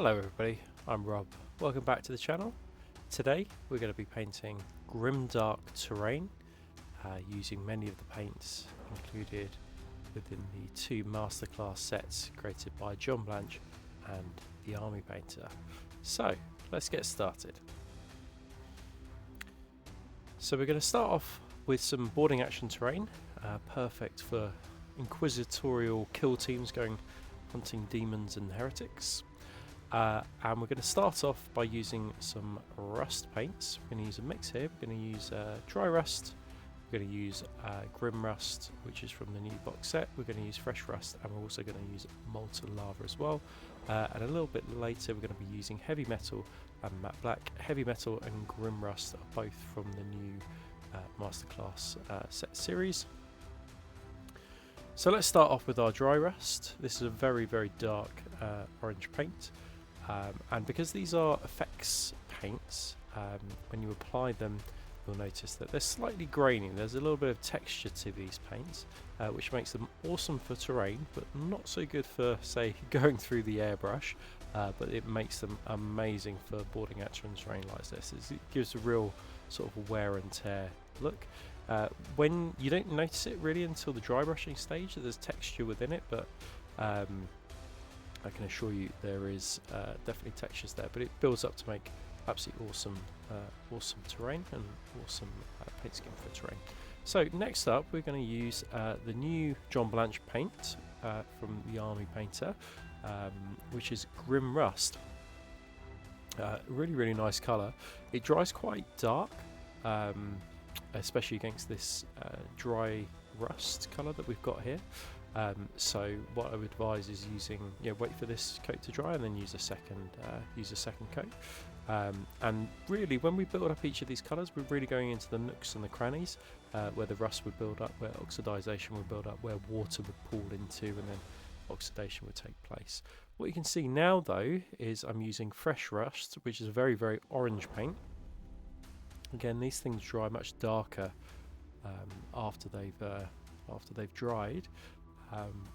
Hello everybody, I'm Rob. Welcome back to the channel. Today we're going to be painting grimdark terrain using many of the paints included within the two masterclass sets created by John Blanche and the Army Painter. So let's get started. So we're going to start off with some boarding action terrain, perfect for inquisitorial kill teams going hunting demons and heretics. And we're going to start off by using some rust paints. We're going to use a mix here. We're going to use dry rust, we're going to use grim rust, which is from the new box set, we're going to use fresh rust, and we're also going to use molten lava as well. And a little bit later we're going to be using heavy metal and matte black. Heavy metal and grim rust are both from the new masterclass set series. So let's start off with our dry rust. This is a very dark orange paint. And because these are effects paints, when you apply them you'll notice that they're slightly grainy. There's a little bit of texture to these paints, which makes them awesome for terrain but not so good for, say, going through the airbrush, but it makes them amazing for boarding action terrain like this. It gives a real sort of wear and tear look. When you don't notice it really until the dry brushing stage that there's texture within it, but I can assure you there is definitely textures there, but it builds up to make absolutely awesome terrain and awesome paint scheme for terrain. So next up we're going to use the new John Blanche paint from the Army Painter, which is Grim Rust. Really nice colour. It dries quite dark, especially against this dry rust colour that we've got here. So what I would advise is using, wait for this coat to dry and then use a second coat. And really, when we build up each of these colours, we're really going into the nooks and the crannies where the rust would build up, where oxidisation would build up, where water would pool into, and then oxidation would take place. What you can see now, though, is I'm using fresh rust, which is a very orange paint. Again, these things dry much darker after they've dried.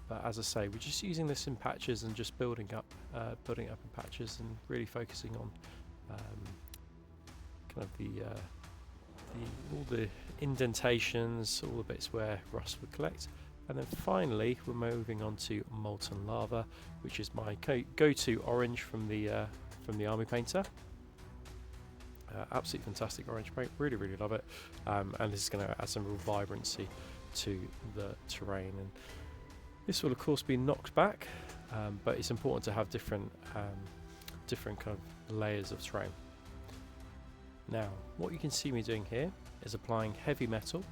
But as I say, we're just using this in patches and just building up in patches and really focusing on kind of all the indentations, all the bits where rust would collect. And then finally we're moving on to molten lava, which is my go-to orange from the Army Painter. Absolutely fantastic orange paint, really love it. And this is going to add some real vibrancy to the terrain. And this will of course be knocked back, but it's important to have different kind of layers of terrain. Now what you can see me doing here is applying heavy metal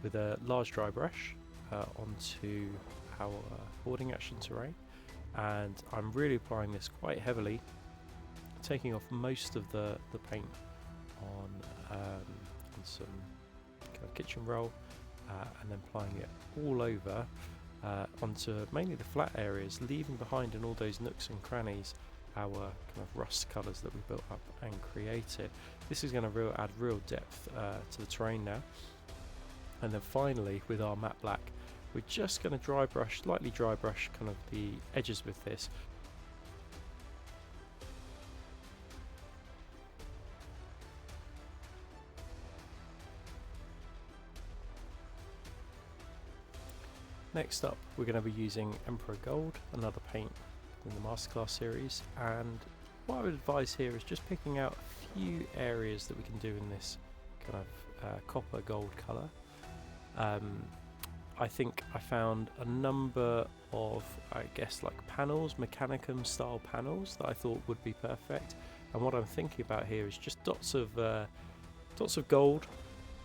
with a large dry brush onto our boarding action terrain, and I'm really applying this quite heavily, taking off most of the paint on some kind of kitchen roll, and then applying it all over onto mainly the flat areas, leaving behind in all those nooks and crannies our kind of rust colours that we built up and created. This is going to add real depth to the terrain now. And then finally, with our matte black, we're just going to lightly dry brush kind of the edges with this. Next up, we're going to be using Emperor Gold, another paint in the Masterclass series, and what I would advise here is just picking out a few areas that we can do in this kind of copper gold colour. I think I found a number of, I guess, like panels, Mechanicum style panels that I thought would be perfect, and what I'm thinking about here is just dots of gold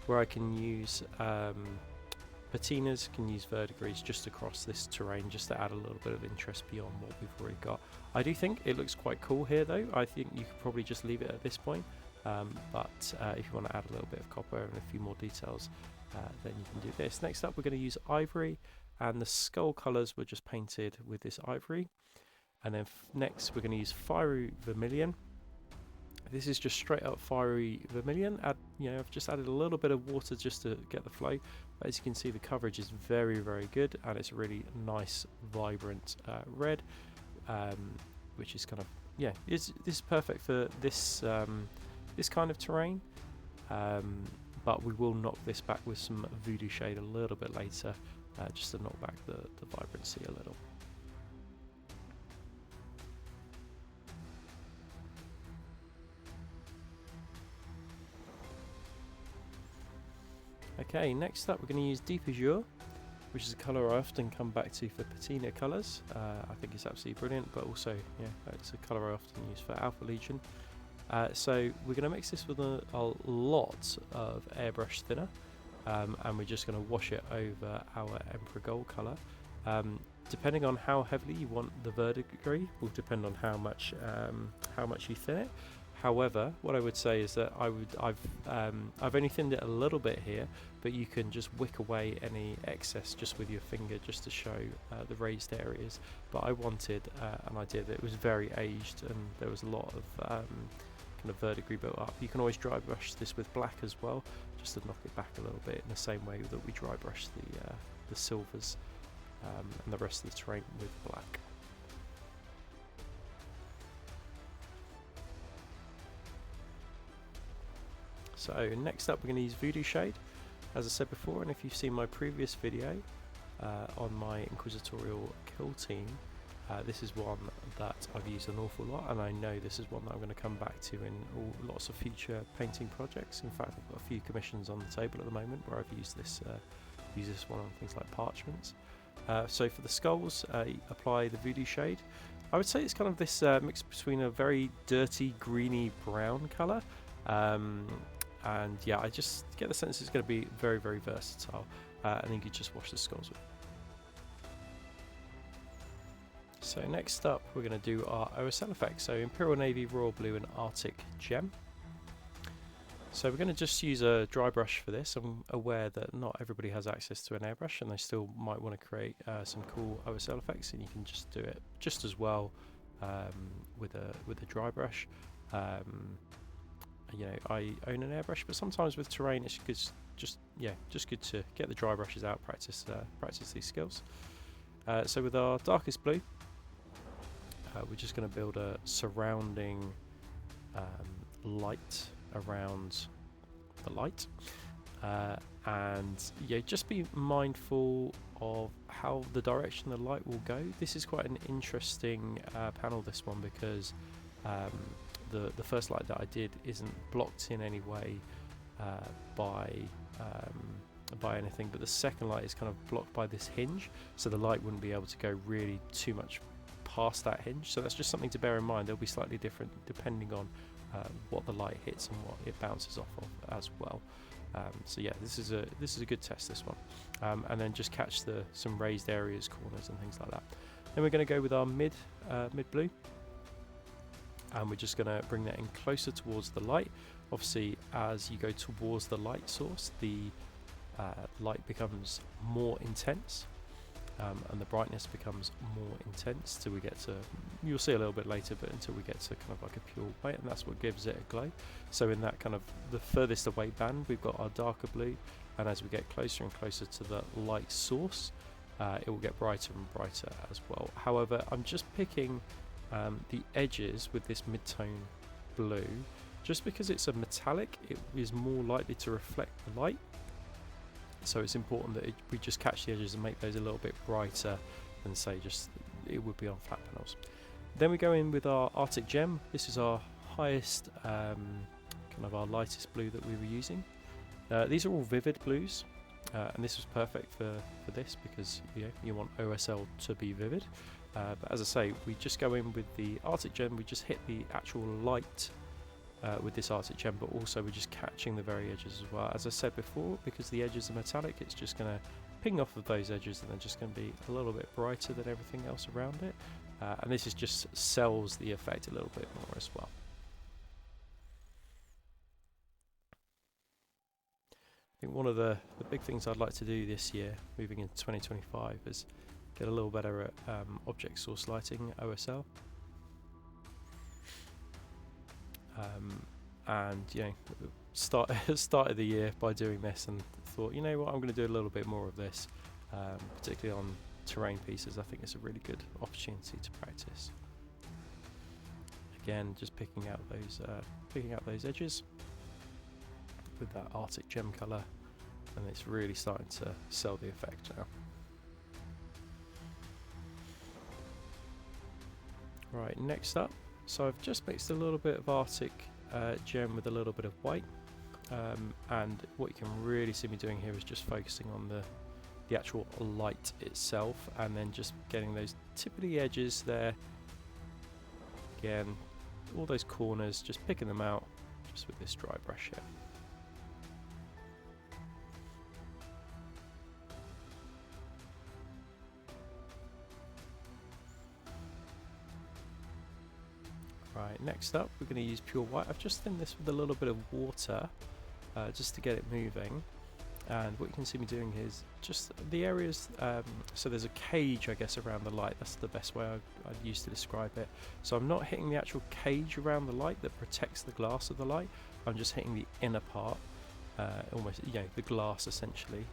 where I can use patinas, can use verdigris just across this terrain just to add a little bit of interest beyond what we've already got. I do think it looks quite cool here though. I think you could probably just leave it at this point, but if you want to add a little bit of copper and a few more details, then you can do this. Next up we're going to use ivory, and the skull colours were just painted with this ivory. And then next we're going to use fiery vermilion. This is just straight up fiery vermilion. I've just added a little bit of water just to get the flow. But as you can see, the coverage is very good, and it's a really nice, vibrant red, which is kind of yeah, this is perfect for this this kind of terrain. But we will knock this back with some Voodoo Shade a little bit later, just to knock back the vibrancy a little. Okay, next up we're going to use Deep Azure, which is a colour I often come back to for patina colours. I think it's absolutely brilliant, but also, yeah, it's a colour I often use for Alpha Legion. So we're going to mix this with a lot of airbrush thinner, and we're just going to wash it over our Emperor Gold colour. Depending on how heavily you want the verdigris will depend on how much you thin it. However, what I would say is that I've only thinned it a little bit here, but you can just wick away any excess just with your finger, just to show the raised areas. But I wanted an idea that it was very aged and there was a lot of kind of verdigris built up. You can always dry brush this with black as well, just to knock it back a little bit, in the same way that we dry brush the silvers and the rest of the terrain with black. So next up we're going to use Voodoo Shade, as I said before, and if you've seen my previous video on my Inquisitorial kill team, this is one that I've used an awful lot, and I know this is one that I'm going to come back to in lots of future painting projects. In fact, I've got a few commissions on the table at the moment where I've used this one on things like parchments. So for the skulls, apply the Voodoo Shade. I would say it's kind of this mix between a very dirty greeny brown colour, and yeah, I just get the sense it's going to be very, very versatile, and then you just wash the skulls with. So next up we're going to do our OSL effects, so Imperial Navy, Royal Blue and Artic Gem. So we're going to just use a dry brush for this. I'm aware that not everybody has access to an airbrush and they still might want to create some cool OSL effects, and you can just do it just as well with a dry brush. You know, I own an airbrush, but sometimes with terrain it's just good to get the dry brushes out, practice these skills. So with our darkest blue, we're just going to build a surrounding light around the light, and yeah, just be mindful of how the direction the light will go. This is quite an interesting panel, this one, because the first light that I did isn't blocked in any way by anything, but the second light is kind of blocked by this hinge, so the light wouldn't be able to go really too much past that hinge. So that's just something to bear in mind. They'll be slightly different depending on what the light hits and what it bounces off of as well. So yeah, this is a good test, this one, and then just catch some raised areas, corners and things like that. Then we're going to go with our mid blue, and we're just going to bring that in closer towards the light. Obviously, as you go towards the light source, the light becomes more intense, and the brightness becomes more intense till we get to, you'll see a little bit later, but until we get to kind of like a pure white, and that's what gives it a glow. So in that kind of the furthest away band, we've got our darker blue, and as we get closer and closer to the light source, it will get brighter and brighter as well. However, I'm just picking the edges with this mid-tone blue, just because it's a metallic, it is more likely to reflect the light. So it's important that we just catch the edges and make those a little bit brighter than, say, just it would be on flat panels. Then we go in with our Artic Gem. This is our highest, kind of our lightest blue that we were using. These are all vivid blues, and this was perfect for this because you want OSL to be vivid. But as I say, we just go in with the Artic Gem, we just hit the actual light with this Artic Gem, but also we're just catching the very edges as well. As I said before, because the edges are metallic, it's just going to ping off of those edges and they're just going to be a little bit brighter than everything else around it. And this is just sells the effect a little bit more as well. I think one of the big things I'd like to do this year, moving into 2025, is get a little better at object source lighting, OSL. And started the year by doing this and thought, you know what, I'm going to do a little bit more of this, particularly on terrain pieces. I think it's a really good opportunity to practice. Again, just picking out those edges with that Artic Gem colour, and it's really starting to sell the effect now. Right, next up, so I've just mixed a little bit of Artic Gem with a little bit of white, and what you can really see me doing here is just focusing on the actual light itself, and then just getting those tippity edges there. Again, all those corners, just picking them out just with this dry brush here. Right, next up we're going to use pure white. I've just thinned this with a little bit of water just to get it moving, and what you can see me doing here is just the areas, so there's a cage I guess around the light. That's the best way I'd use to describe it. So I'm not hitting the actual cage around the light that protects the glass of the light, I'm just hitting the inner part, almost, you know, the glass essentially,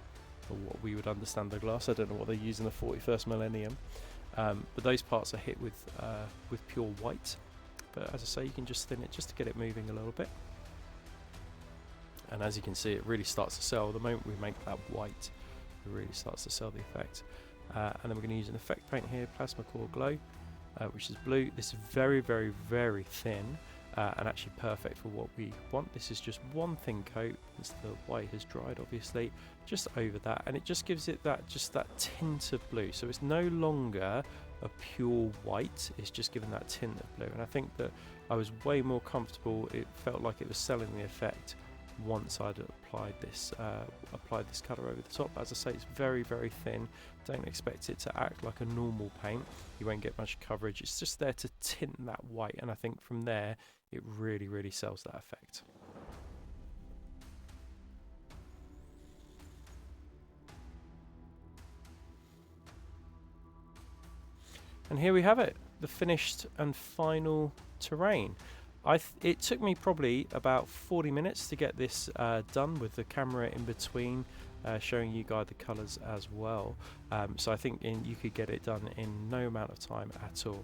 or what we would understand the glass. I don't know what they use in the 41st millennium, but those parts are hit with pure white. But as I say, you can just thin it just to get it moving a little bit. And as you can see, it really starts to sell. The moment we make that white, it really starts to sell the effect. And then we're going to use an effect paint here, Plasma Core Glow, which is blue. This is very, very, very thin, and actually perfect for what we want. This is just one thin coat, as the white has dried obviously, just over that, and it just gives it that tint of blue. So it's no longer a pure white, it's just given that tint of blue, and I think that I was way more comfortable. It felt like it was selling the effect once I'd applied this colour over the top. As I say, it's very, very thin. Don't expect it to act like a normal paint. You won't get much coverage. It's just there to tint that white, and I think from there it really, really sells that effect. And here we have it, the finished and final terrain. It took me probably about 40 minutes to get this done, with the camera in between showing you guys the colours as well. So I think you could get it done in no amount of time at all.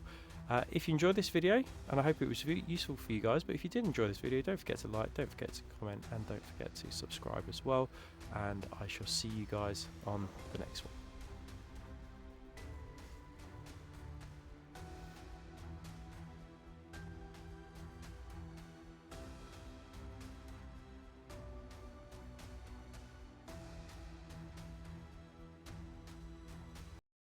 If you enjoyed this video, and I hope it was useful for you guys, but if you did enjoy this video, don't forget to like, don't forget to comment, and don't forget to subscribe as well. And I shall see you guys on the next one.